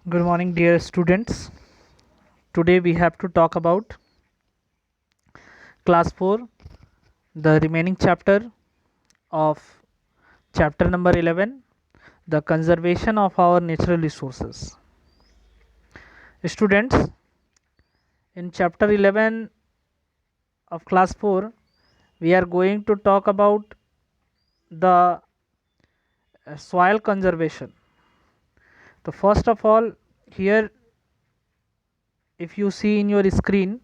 Good morning, dear students. Today we have to talk about class 4, the remaining chapter of chapter number 11, the conservation of our natural resources. Students, in chapter 11 of class 4, we are going to talk about the soil conservation. So first of all, here if you see in your screen,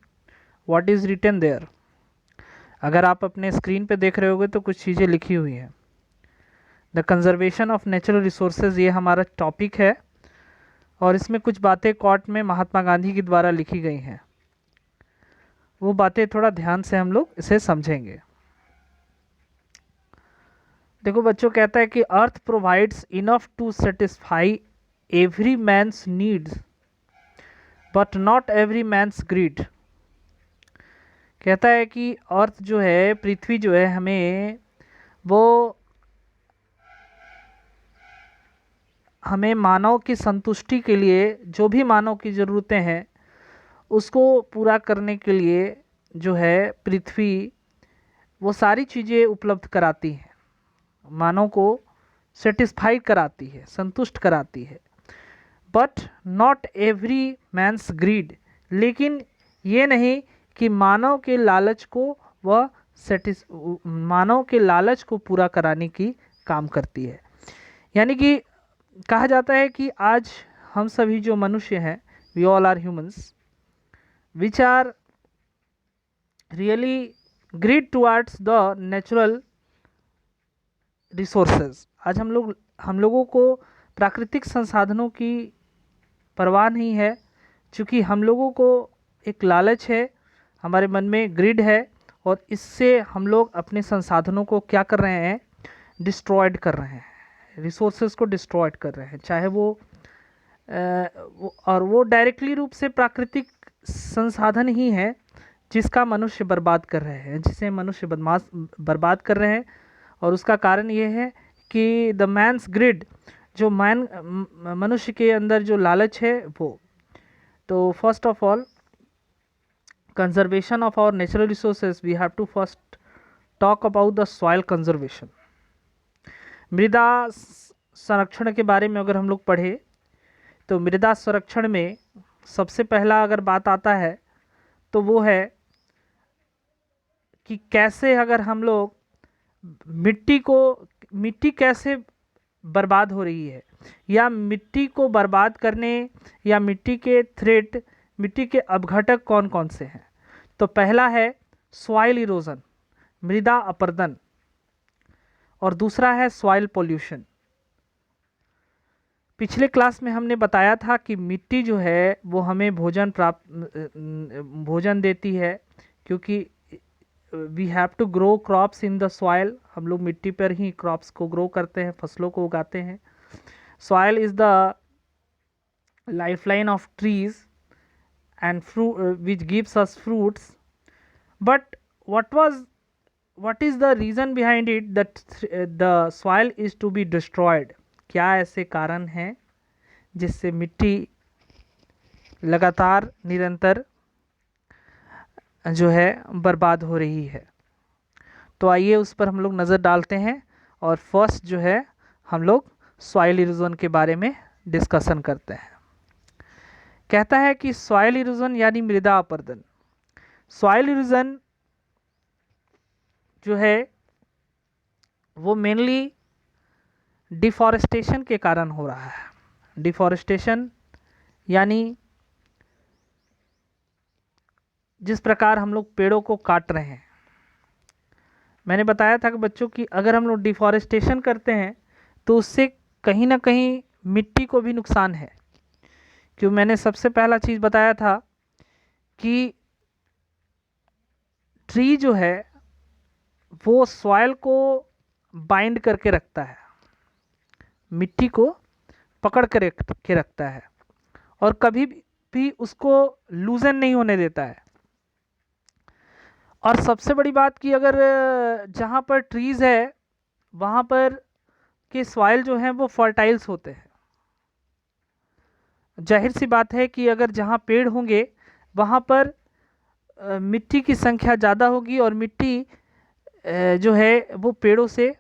what is written there? अगर आप अपने screen पे देख रहे होगे तो कुछ चीज़ें लिखी हुई हैं. The conservation of natural resources, ये हमारा टॉपिक है और इसमें कुछ बातें कोट में महात्मा गांधी के द्वारा लिखी गई हैं. वो बातें थोड़ा ध्यान से हम लोग इसे समझेंगे. देखो बच्चों, कहता है कि earth provides enough to satisfy every man's needs but not every man's greed. कहता है कि अर्थ जो है, पृथ्वी जो है, हमें मानव की संतुष्टि के लिए जो भी मानव की ज़रूरतें हैं उसको पूरा करने के लिए जो है पृथ्वी वो सारी चीज़ें उपलब्ध कराती है, मानव को सेटिस्फाई कराती है, संतुष्ट कराती है. But not every man's greed, लेकिन ये नहीं कि मानव के लालच को पूरा कराने की काम करती है. यानी कि कहा जाता है कि आज हम सभी जो मनुष्य हैं, we all are humans which are really greed towards the natural resources. आज हम लोगों को प्राकृतिक संसाधनों की परवाह नहीं है, क्योंकि हम लोगों को एक लालच है, हमारे मन में ग्रिड है, और इससे हम लोग अपने संसाधनों को क्या कर रहे हैं, डिस्ट्रॉयड कर रहे हैं, रिसोर्सेज को डिस्ट्रॉयड कर रहे हैं. चाहे वो डायरेक्टली रूप से प्राकृतिक संसाधन ही है जिसका मनुष्य बर्बाद कर रहे हैं, जिसे मनुष्य बर्बाद कर रहे हैं. और उसका कारण ये है कि द मैन्स ग्रिड, जो मनुष्य के अंदर जो लालच है वो. तो first of all, conservation of our natural resources, we have to first talk about the soil conservation. मृदा संरक्षण के बारे में अगर हम लोग पढ़े तो मृदा संरक्षण में सबसे पहला अगर बात आता है तो वो है कि कैसे अगर हम लोग मिट्टी कैसे बर्बाद हो रही है, या मिट्टी को बर्बाद करने या मिट्टी के थ्रेट, मिट्टी के अपघटक कौन कौन से हैं. तो पहला है सॉइल इरोजन, मृदा अपरदन, और दूसरा है सॉइल पोल्यूशन. पिछले क्लास में हमने बताया था कि मिट्टी जो है वो हमें भोजन देती है, क्योंकि we have to grow crops in the soil. हम लोग मिट्टी पर ही क्रॉप्स को ग्रो करते हैं, फसलों को उगाते हैं. Soil is the lifeline of trees and fruit which gives us fruits. But what is the reason behind it that the soil is to be destroyed? क्या ऐसे कारण हैं जिससे मिट्टी लगातार निरंतर जो है बर्बाद हो रही है? तो आइए उस पर हम लोग नज़र डालते हैं, और फर्स्ट जो है हम लोग सॉइल इरोजन के बारे में डिस्कशन करते हैं. कहता है कि सॉइल इरोजन यानी मृदा अपरदन. सॉइल इरोजन जो है वो मेनली डिफॉरेस्टेशन के कारण हो रहा है. डिफॉरेस्टेशन यानी जिस प्रकार हम लोग पेड़ों को काट रहे हैं. मैंने बताया था कि बच्चों की अगर हम लोग डिफॉरेस्टेशन करते हैं तो उससे कहीं ना कहीं मिट्टी को भी नुकसान है. क्यों, मैंने सबसे पहला चीज़ बताया था कि ट्री जो है वो सॉइल को बाइंड करके रखता है, मिट्टी को पकड़ कर के रखता है, और कभी भी उसको लूजन नहीं होने देता है. और सबसे बड़ी बात कि अगर जहाँ पर ट्रीज़ है वहाँ पर के सॉइल जो हैं वो फर्टाइल्स होते हैं. जाहिर सी बात है कि अगर जहाँ पेड़ होंगे वहाँ पर मिट्टी की संख्या ज़्यादा होगी और मिट्टी जो है वो पेड़ों से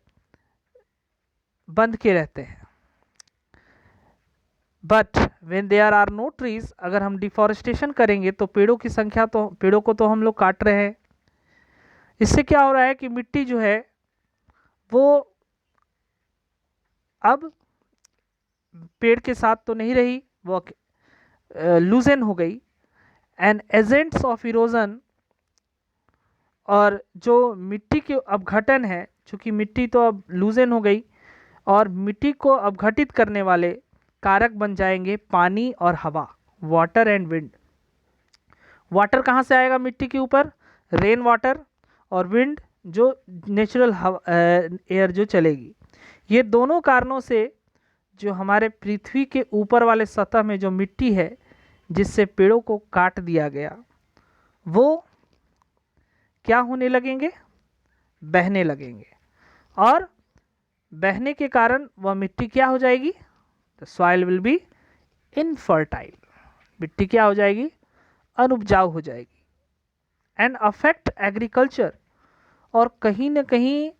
बंध के रहते हैं। But when there are no trees, अगर हम डिफॉरेस्टेशन करेंगे तो पेड़ों को तो हम लोग काट रहे हैं। इससे क्या हो रहा है कि मिट्टी जो है वो अब पेड़ के साथ तो नहीं रही, वो लूजन हो गई। एंड एजेंट्स ऑफ इरोजन, और जो मिट्टी के अपघटन है, चूँकि मिट्टी तो अब लूजन हो गई, और मिट्टी को अपघटित करने वाले कारक बन जाएंगे पानी और हवा, वाटर एंड विंड। वाटर कहाँ से आएगा मिट्टी के ऊपर? रेन वाटर, और विंड जो नेचुरल एयर जो चलेगी। ये दोनों कारणों से जो हमारे पृथ्वी के ऊपर वाले सतह में जो मिट्टी है जिससे पेड़ों को काट दिया गया, वो क्या होने लगेंगे? बहने लगेंगे, और बहने के कारण वह मिट्टी क्या हो जाएगी? The soil will be infertile. मिट्टी क्या हो जाएगी? अनुपजाऊ हो जाएगी। एंड अफेक्ट एग्रीकल्चर, और कहीं न कहीं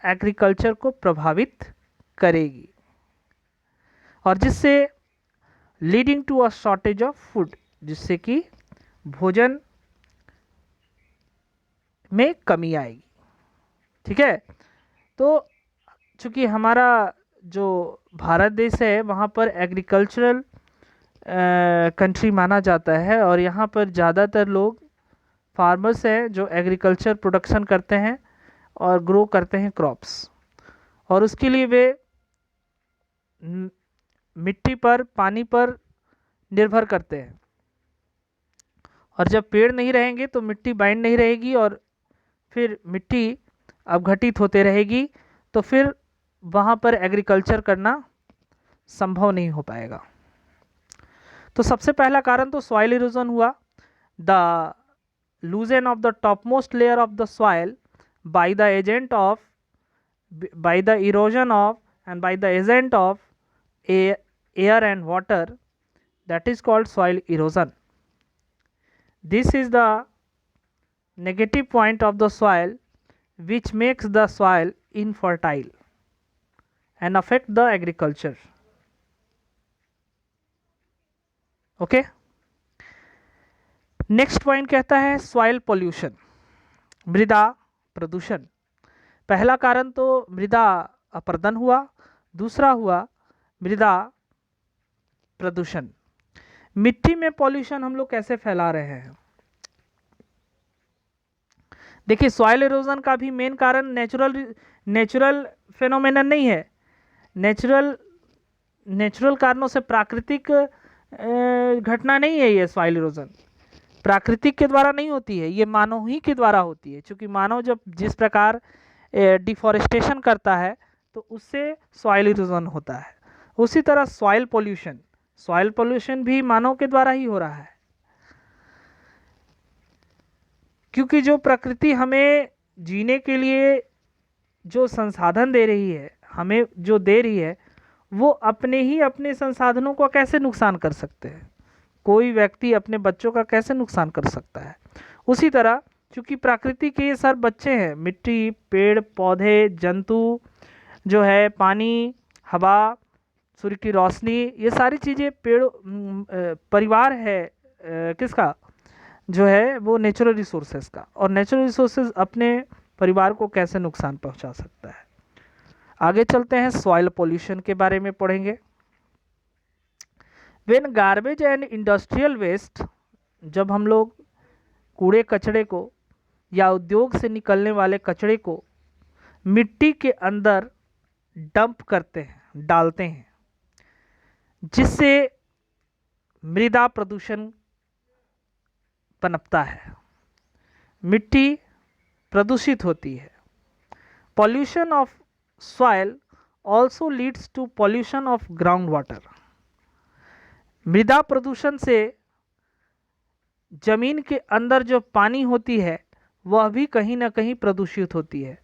एग्रीकल्चर को प्रभावित करेगी, और जिससे leading to a shortage of food, जिससे कि भोजन में कमी आएगी। ठीक है, तो चूँकि हमारा जो भारत देश है वहाँ पर एग्रीकल्चरल कंट्री माना जाता है, और यहाँ पर ज़्यादातर लोग फार्मर्स हैं जो एग्रीकल्चर प्रोडक्शन करते हैं और ग्रो करते हैं क्रॉप्स, और उसके लिए वे मिट्टी पर, पानी पर निर्भर करते हैं। और जब पेड़ नहीं रहेंगे तो मिट्टी बाइंड नहीं रहेगी, और फिर मिट्टी अपघटित होते रहेगी, तो फिर वहाँ पर एग्रीकल्चर करना संभव नहीं हो पाएगा। तो सबसे पहला कारण तो सॉइल इरोजन हुआ, the लूजन of the top most layer of the soil by the erosion of and by the agent of air and water, that is called soil erosion. This is the negative point of the soil which makes the soil infertile and affect the agriculture. Okay, next point कहता है soil pollution, मृदा प्रदूषण। पहला कारण तो मृदा अपरदन हुआ, दूसरा हुआ मृदा प्रदूषण। मिट्टी में पॉल्यूशन हम लोग कैसे फैला रहे हैं? देखिए, सॉइल इरोजन का भी मेन कारण नेचुरल फेनोमेनन नहीं है। नेचुरल कारणों से, प्राकृतिक घटना नहीं है ये सॉइल इरोजन। प्राकृतिक के द्वारा नहीं होती है, ये मानव ही के द्वारा होती है। क्योंकि मानव जब जिस प्रकार डिफॉरेस्टेशन करता है तो उससे सॉइल इरोजन होता है। उसी तरह सॉइल पोल्यूशन भी मानव के द्वारा ही हो रहा है, क्योंकि जो प्रकृति हमें जीने के लिए जो संसाधन दे रही है, हमें जो दे रही है, वो अपने संसाधनों को कैसे नुकसान कर सकते हैं? कोई व्यक्ति अपने बच्चों का कैसे नुकसान कर सकता है? उसी तरह चूँकि प्रकृति के ये सब बच्चे हैं, मिट्टी, पेड़ पौधे, जंतु जो है, पानी, हवा, सूर्य की रोशनी, ये सारी चीज़ें परिवार है किसका? जो है वो नेचुरल रिसोर्सेज का। और नेचुरल रिसोर्सेज अपने परिवार को कैसे नुकसान पहुंचा सकता है? आगे चलते हैं, सॉइल पोल्यूशन के बारे में पढ़ेंगे। When garbage and industrial waste, जब हम लोग कूड़े कचड़े को या उद्योग से निकलने वाले कचड़े को मिट्टी के अंदर डंप करते हैं, डालते हैं, जिससे मृदा प्रदूषण पनपता है, मिट्टी प्रदूषित होती है। Pollution of soil also leads to pollution of ground water. मृदा प्रदूषण से जमीन के अंदर जो पानी होती है वह भी कहीं ना कहीं प्रदूषित होती है।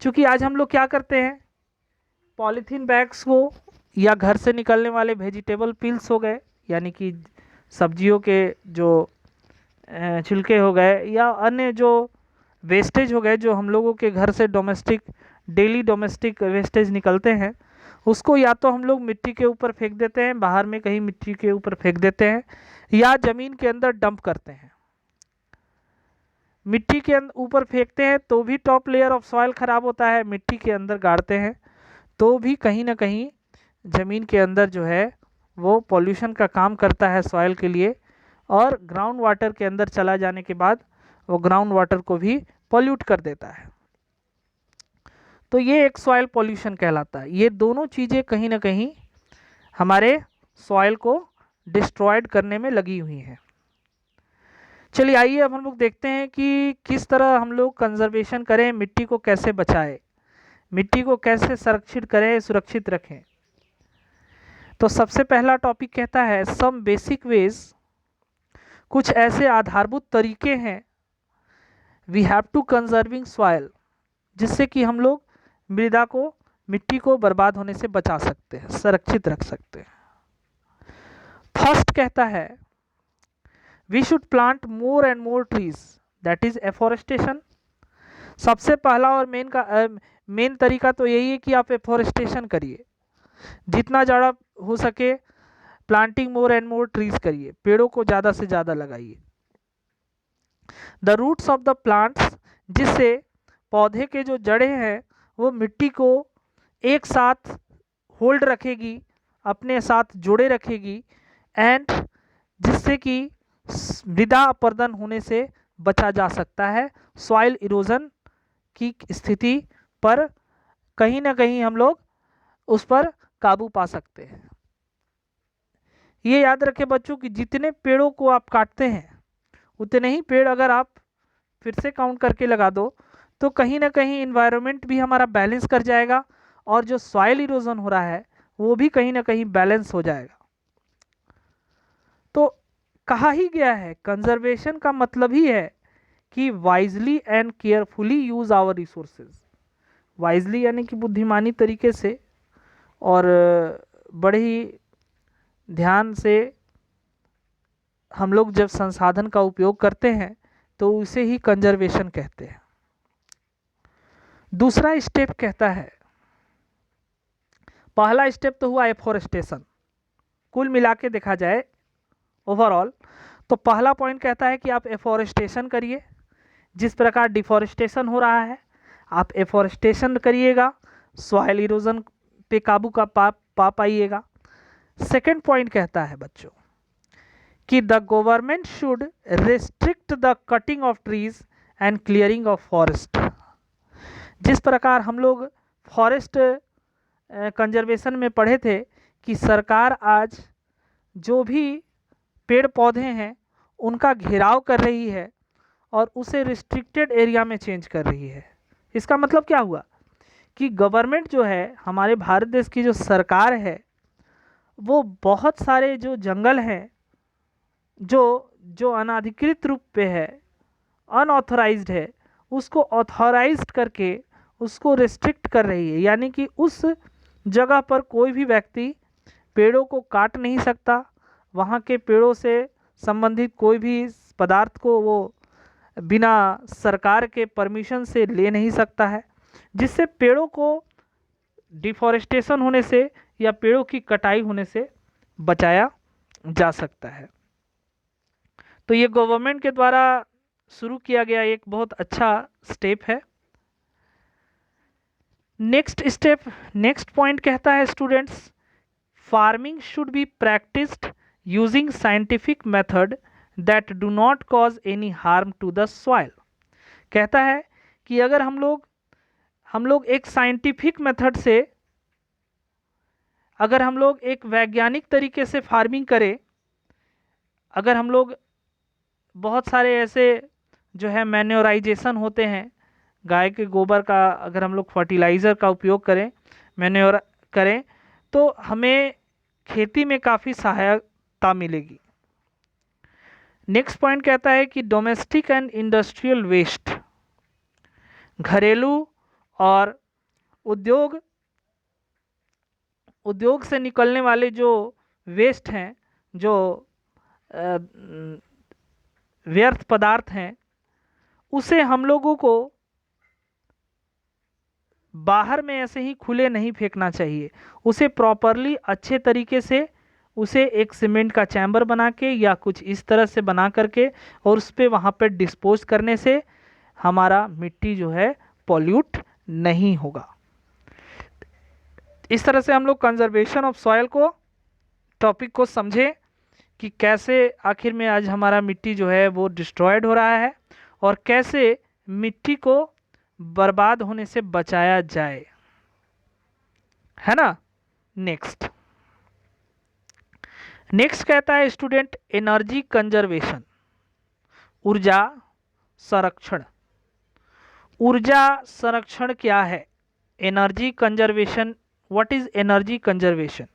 क्योंकि आज हम लोग क्या करते हैं, पॉलीथीन बैग्स को या घर से निकलने वाले वेजिटेबल पील्स हो गए, यानी कि सब्जियों के जो छिलके हो गए या अन्य जो वेस्टेज हो गए, जो हम लोगों के घर से डेली डोमेस्टिक वेस्टेज निकलते हैं, उसको या तो हम लोग मिट्टी के ऊपर फेंक देते हैं, बाहर में कहीं मिट्टी के ऊपर फेंक देते हैं, या ज़मीन के अंदर डंप करते हैं। मिट्टी के ऊपर फेंकते हैं तो भी टॉप लेयर ऑफ सॉइल खराब होता है, मिट्टी के अंदर गाड़ते हैं तो भी कहीं ना कहीं ज़मीन के अंदर जो है वो पॉल्यूशन का काम करता है सॉइल के लिए, और ग्राउंड वाटर के अंदर चला जाने के बाद वो ग्राउंड वाटर को भी पॉल्यूट कर देता है। तो ये एक सॉइल पॉल्यूशन कहलाता है। ये दोनों चीज़ें कहीं ना कहीं हमारे सॉइल को डिस्ट्रॉयड करने में लगी हुई हैं। चलिए आइए अब हम लोग देखते हैं कि किस तरह हम लोग कंजर्वेशन करें, मिट्टी को कैसे बचाएं, मिट्टी को कैसे संरक्षित करें, सुरक्षित रखें। तो सबसे पहला टॉपिक कहता है सम बेसिक वेज, कुछ ऐसे आधारभूत तरीके हैं we have to conserving soil, जिससे कि हम लोग मृदा को, मिट्टी को बर्बाद होने से बचा सकते हैं, संरक्षित रख सकते हैं। फर्स्ट कहता है we should plant more and more trees, that is afforestation. सबसे पहला और मेन तरीका तो यही है कि आप एफॉरेस्टेशन करिए, जितना ज़्यादा हो सके planting more and more trees करिए, पेड़ों को ज़्यादा से ज़्यादा लगाइए। The roots of the plants, जिससे पौधे के जो जड़ें हैं वो मिट्टी को एक साथ होल्ड रखेगी, अपने साथ जोड़े रखेगी, एंड जिससे कि मृदा अपरदन होने से बचा जा सकता है, सॉइल इरोजन की स्थिति पर कहीं ना कहीं हम लोग उस पर काबू पा सकते हैं। ये याद रखें बच्चों कि जितने पेड़ों को आप काटते हैं उतने ही पेड़ अगर आप फिर से काउंट करके लगा दो तो कहीं ना कहीं इन्वायरमेंट भी हमारा बैलेंस कर जाएगा, और जो सॉइल इरोजन हो रहा है वो भी कहीं ना कहीं बैलेंस हो जाएगा। तो कहा ही गया है कंजर्वेशन का मतलब ही है कि wisely and carefully use our resources. Wisely यानी कि बुद्धिमानी तरीके से और बड़े ही ध्यान से हम लोग जब संसाधन का उपयोग करते हैं तो उसे ही कंजर्वेशन कहते हैं। दूसरा स्टेप कहता है, पहला स्टेप तो हुआ एफॉरेस्टेशन, कुल मिला के देखा जाए ओवरऑल तो पहला पॉइंट कहता है कि आप एफॉरेस्टेशन करिए। जिस प्रकार डिफॉरेस्टेशन हो रहा है आप एफॉरेस्टेशन करिएगा, सॉइल इरोजन पे काबू का पा पाइएगा। सेकेंड पॉइंट कहता है बच्चों कि the government should restrict the cutting of trees and clearing of forest. जिस प्रकार हम लोग फॉरेस्ट कंजर्वेशन में पढ़े थे कि सरकार आज जो भी पेड़ पौधे हैं उनका घेराव कर रही है और उसे रिस्ट्रिक्टेड एरिया में चेंज कर रही है। इसका मतलब क्या हुआ कि गवर्नमेंट जो है, हमारे भारत देश की जो सरकार है, वो बहुत सारे जो जंगल हैं जो अनाधिकृत रूप पे है, अनऑथराइज्ड है, उसको ऑथराइज्ड करके उसको रिस्ट्रिक्ट कर रही है। यानी कि उस जगह पर कोई भी व्यक्ति पेड़ों को काट नहीं सकता, वहाँ के पेड़ों से संबंधित कोई भी पदार्थ को वो बिना सरकार के परमिशन से ले नहीं सकता है, जिससे पेड़ों को डिफॉरेस्टेशन होने से या पेड़ों की कटाई होने से बचाया जा सकता है। तो ये गवर्नमेंट के द्वारा शुरू किया गया एक बहुत अच्छा स्टेप है। नेक्स्ट पॉइंट कहता है students, farming should be practised using scientific method that do not cause any harm to the soil. कहता है कि अगर हम लोग एक साइंटिफिक मेथड से, अगर हम लोग एक वैज्ञानिक तरीके से फार्मिंग करें, अगर हम लोग बहुत सारे ऐसे जो है मैन्योराइजेशन होते हैं, गाय के गोबर का अगर हम लोग फर्टिलाइज़र का उपयोग करें, मैन्योर करें, तो हमें खेती में काफ़ी सहायता मिलेगी। नेक्स्ट पॉइंट कहता है कि डोमेस्टिक एंड इंडस्ट्रियल वेस्ट, घरेलू और उद्योग से निकलने वाले जो वेस्ट हैं जो व्यर्थ पदार्थ हैं उसे हम लोगों को बाहर में ऐसे ही खुले नहीं फेंकना चाहिए। उसे प्रॉपरली अच्छे तरीके से उसे एक सीमेंट का चैम्बर बना के या कुछ इस तरह से बना करके और उस पर वहाँ पे डिस्पोज करने से हमारा मिट्टी जो है पॉल्यूट नहीं होगा। इस तरह से हम लोग कंजर्वेशन ऑफ सॉइल को टॉपिक को समझे कि कैसे आखिर में आज हमारा मिट्टी जो है वो डिस्ट्रॉयड हो रहा है और कैसे मिट्टी को बर्बाद होने से बचाया जाए, है ना। नेक्स्ट कहता है स्टूडेंट एनर्जी कंजर्वेशन, ऊर्जा संरक्षण। ऊर्जा संरक्षण क्या है? Energy conservation, what is energy conservation?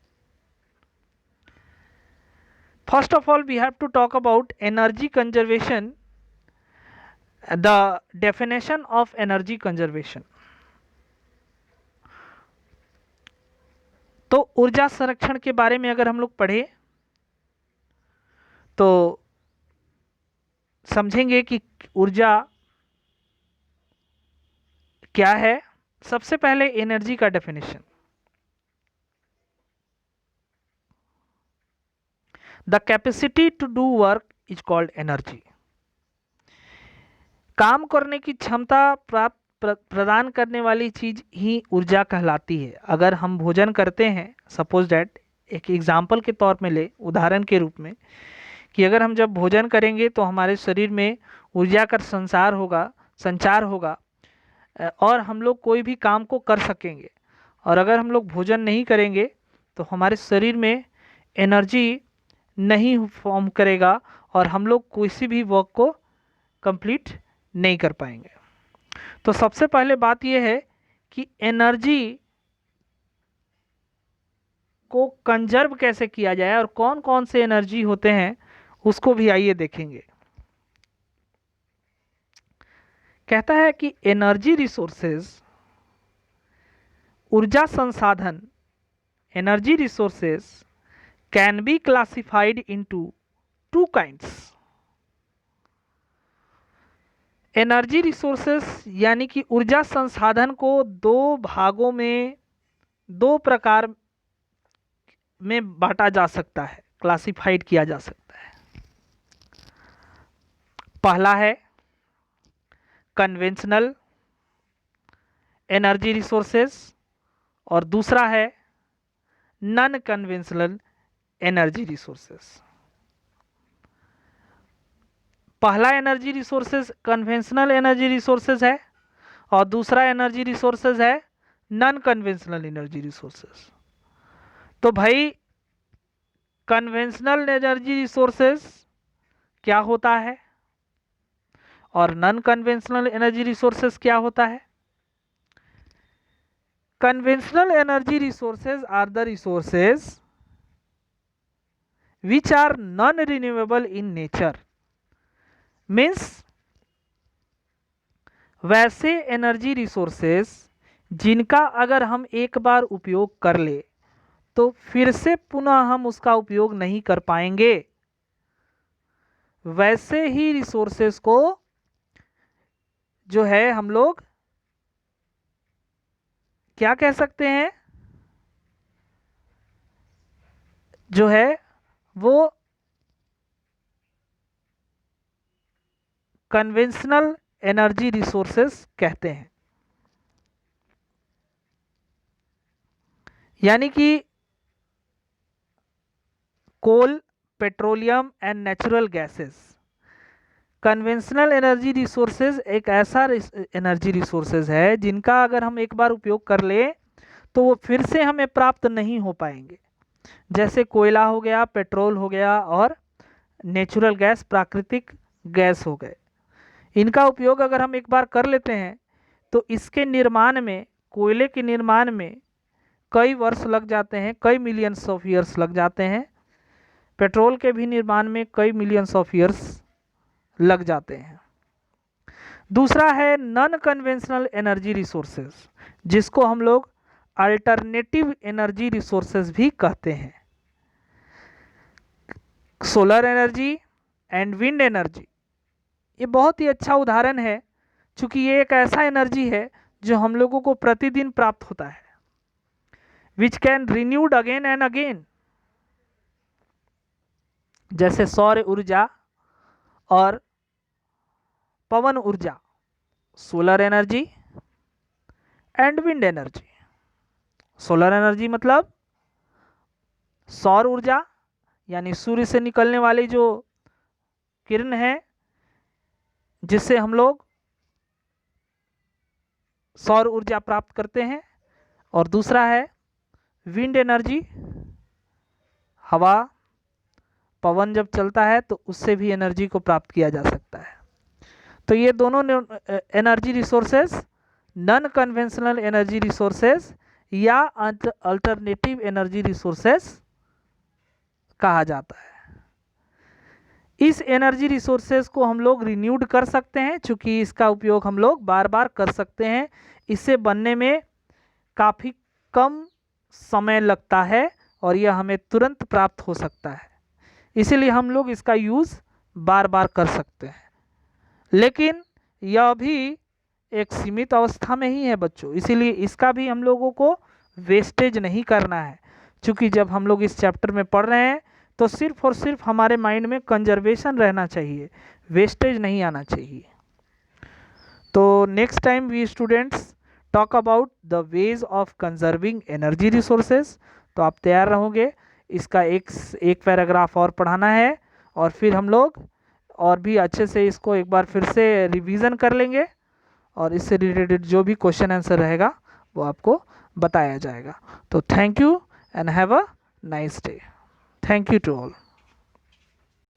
First of all, we have to talk about energy conservation, the definition of energy conservation. तो ऊर्जा संरक्षण के बारे में अगर हम लोग पढ़े तो समझेंगे कि ऊर्जा क्या है। सबसे पहले एनर्जी का definition, the capacity to do work is called energy. काम करने की क्षमता प्रदान करने वाली चीज ही ऊर्जा कहलाती है। अगर हम भोजन करते हैं, सपोज डैट एक एग्जाम्पल के तौर में ले, उदाहरण के रूप में, कि अगर हम जब भोजन करेंगे तो हमारे शरीर में ऊर्जा का संचार होगा और हम लोग कोई भी काम को कर सकेंगे। और अगर हम लोग भोजन नहीं करेंगे तो हमारे शरीर में एनर्जी नहीं फॉर्म करेगा और हम लोग किसी भी वर्क को कंप्लीट नहीं कर पाएंगे। तो सबसे पहले बात यह है कि एनर्जी को कंजर्व कैसे किया जाए और कौन कौन से एनर्जी होते हैं उसको भी आइए देखेंगे। कहता है कि एनर्जी रिसोर्सेज, ऊर्जा संसाधन, energy resources can be classified into two kinds. Energy resources यानी कि ऊर्जा संसाधन को दो भागों में, दो प्रकार में बांटा जा सकता है, क्लासिफाइड किया जा सकता है। पहला है कन्वेंशनल एनर्जी रिसोर्सेस और दूसरा है नॉन कन्वेंशनल एनर्जी रिसोर्सेस। पहला energy resources conventional energy resources है और दूसरा एनर्जी रिसोर्सेज है नॉन कन्वेंशनल एनर्जी रिसोर्सेज। तो भाई कन्वेंशनल एनर्जी रिसोर्सेज क्या होता है और नॉन कन्वेंशनल एनर्जी रिसोर्सेज क्या होता है? Conventional energy resources are the resources which are non-renewable in nature, means वैसे एनर्जी रिसोर्सेस जिनका अगर हम एक बार उपयोग कर ले तो फिर से पुनः हम उसका उपयोग नहीं कर पाएंगे, वैसे ही रिसोर्सेस को जो है हम लोग क्या कह सकते हैं, जो है वो कन्वेंशनल एनर्जी रिसोर्सेस कहते हैं। यानी कि coal, petroleum and natural gases. Conventional energy resources एक ऐसा एनर्जी रिसोर्सेज है जिनका अगर हम एक बार उपयोग कर ले तो वो फिर से हमें प्राप्त नहीं हो पाएंगे, जैसे कोयला हो गया, पेट्रोल हो गया और नेचुरल गैस, प्राकृतिक गैस हो गए। इनका उपयोग अगर हम एक बार कर लेते हैं तो इसके निर्माण में, कोयले के निर्माण में कई वर्ष लग जाते हैं, कई मिलियंस ऑफ ईयर्स लग जाते हैं। पेट्रोल के भी निर्माण में कई मिलियंस ऑफ ईयर्स लग जाते हैं। दूसरा है नॉन कन्वेंशनल एनर्जी रिसोर्सेज, जिसको हम लोग अल्टरनेटिव एनर्जी रिसोर्सेज भी कहते हैं। Solar energy and wind energy, ये बहुत ही अच्छा उदाहरण है, क्योंकि ये एक ऐसा एनर्जी है जो हम लोगों को प्रतिदिन प्राप्त होता है, which can renewed again and again, जैसे सौर ऊर्जा और पवन ऊर्जा, solar energy and wind energy. Solar energy मतलब सौर ऊर्जा, यानी सूर्य से निकलने वाली जो किरण है जिससे हम लोग सौर ऊर्जा प्राप्त करते हैं, और दूसरा है विंड एनर्जी, हवा पवन जब चलता है तो उससे भी एनर्जी को प्राप्त किया जा सकता है। तो ये दोनों energy resources non conventional energy resources या अल्टरनेटिव एनर्जी रिसोर्सेज कहा जाता है। इस एनर्जी रिसोर्सेज को हम लोग रिन्यूड कर सकते हैं, क्योंकि इसका उपयोग हम लोग बार बार कर सकते हैं। इससे बनने में काफ़ी कम समय लगता है और यह हमें तुरंत प्राप्त हो सकता है, इसीलिए हम लोग इसका यूज़ बार बार कर सकते हैं। लेकिन यह भी एक सीमित अवस्था में ही है बच्चों, इसीलिए इसका भी हम लोगों को वेस्टेज नहीं करना है, क्योंकि जब हम लोग इस चैप्टर में पढ़ रहे हैं तो सिर्फ और सिर्फ हमारे माइंड में कंजर्वेशन रहना चाहिए, वेस्टेज नहीं आना चाहिए। तो next time we students talk about the ways of conserving energy resources. तो आप तैयार रहोगे, इसका एक पैराग्राफ और पढ़ाना है, और फिर हम लोग और भी अच्छे से इसको एक बार फिर से रिवीजन कर लेंगे, और इससे रिलेटेड जो भी क्वेश्चन आंसर रहेगा वो आपको बताया जाएगा। तो thank you and have a nice day. Thank you to all.